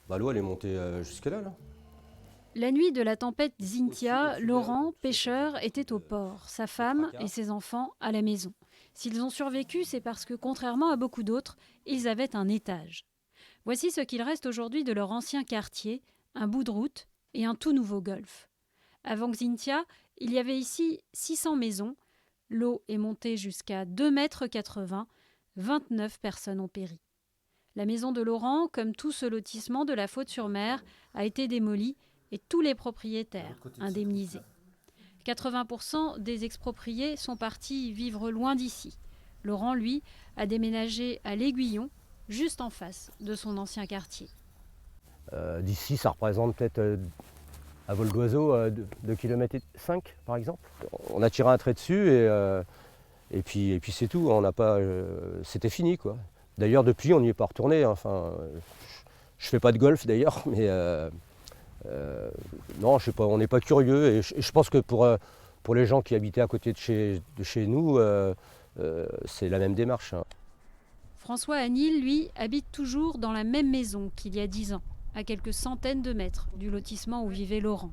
Bah, l'eau, elle est montée jusque là. La nuit de la tempête Xynthia, Laurent, pêcheur, était au port, sa femme et ses enfants à la maison. S'ils ont survécu, c'est parce que, contrairement à beaucoup d'autres, ils avaient un étage. Voici ce qu'il reste aujourd'hui de leur ancien quartier, un bout de route et un tout nouveau golf. Avant Xynthia, il y avait ici 600 maisons. L'eau est montée jusqu'à 2,80 m. 29 personnes ont péri. La maison de Laurent, comme tout ce lotissement de la Faute-sur-Mer, a été démolie et tous les propriétaires indemnisés. 80% des expropriés sont partis vivre loin d'ici. Laurent, lui, a déménagé à l'Aiguillon, juste en face de son ancien quartier. D'ici, ça représente peut-être à vol d'oiseau 2,5 km par exemple. On a tiré un trait dessus et puis c'est tout. On n'a pas, c'était fini quoi. D'ailleurs, depuis, on n'y est pas retourné. Enfin, je fais pas de golf d'ailleurs, mais non, je sais pas, on n'est pas curieux. Et je pense que pour les gens qui habitaient à côté de chez nous, c'est la même démarche. François Anil, lui, habite toujours dans la même maison qu'il y a 10 ans, à quelques centaines de mètres du lotissement où vivait Laurent.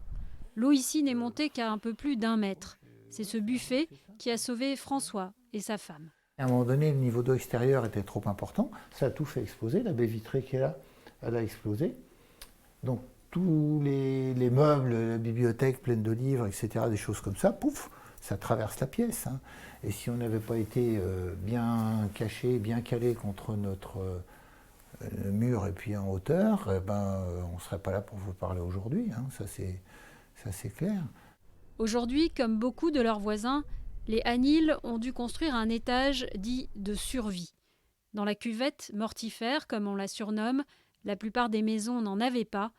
L'eau ici n'est montée qu'à un peu plus d'1 mètre. C'est ce buffet qui a sauvé François et sa femme. À un moment donné, le niveau d'eau extérieur était trop important. Ça a tout fait exploser. La baie vitrée qui est là, elle a explosé. Donc tous les meubles, la bibliothèque pleine de livres, etc., des choses comme ça, pouf, ça traverse la pièce. Et si on n'avait pas été bien caché, bien calé contre notre mur et puis en hauteur, on ne serait pas là pour vous parler aujourd'hui. Ça c'est clair. Aujourd'hui, comme beaucoup de leurs voisins, les Anil ont dû construire un étage dit de survie. Dans la cuvette mortifère, comme on la surnomme, la plupart des maisons n'en avaient pas.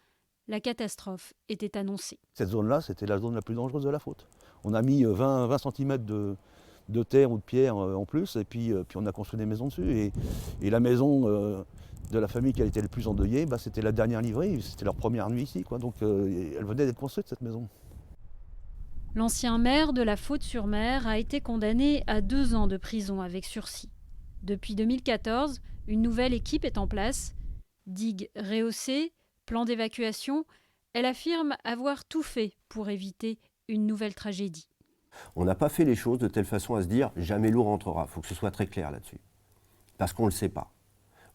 La catastrophe était annoncée. Cette zone-là, c'était la zone la plus dangereuse de la faute. On a mis 20 cm de terre ou de pierre en plus, et puis on a construit des maisons dessus. Et la maison de la famille qui a été le plus endeuillée, c'était la dernière livrée, c'était leur première nuit ici, quoi. Donc elle venait d'être construite, cette maison. L'ancien maire de la Faute-sur-Mer a été condamné à 2 ans de prison avec sursis. Depuis 2014, une nouvelle équipe est en place. Digue rehaussée, plan d'évacuation, elle affirme avoir tout fait pour éviter une nouvelle tragédie. On n'a pas fait les choses de telle façon à se dire jamais l'eau rentrera. Il faut que ce soit très clair là-dessus. Parce qu'on ne le sait pas.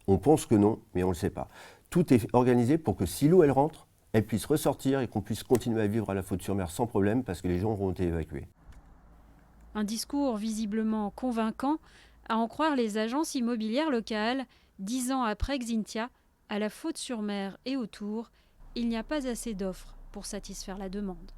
On pense que non, mais on ne le sait pas. Tout est organisé pour que si l'eau elle rentre, elle puisse ressortir et qu'on puisse continuer à vivre à la Faute-sur-Mer sans problème parce que les gens auront été évacués. Un discours visiblement convaincant, à en croire les agences immobilières locales. 10 ans après Xynthia, à la Faute-sur-Mer et autour, il n'y a pas assez d'offres pour satisfaire la demande.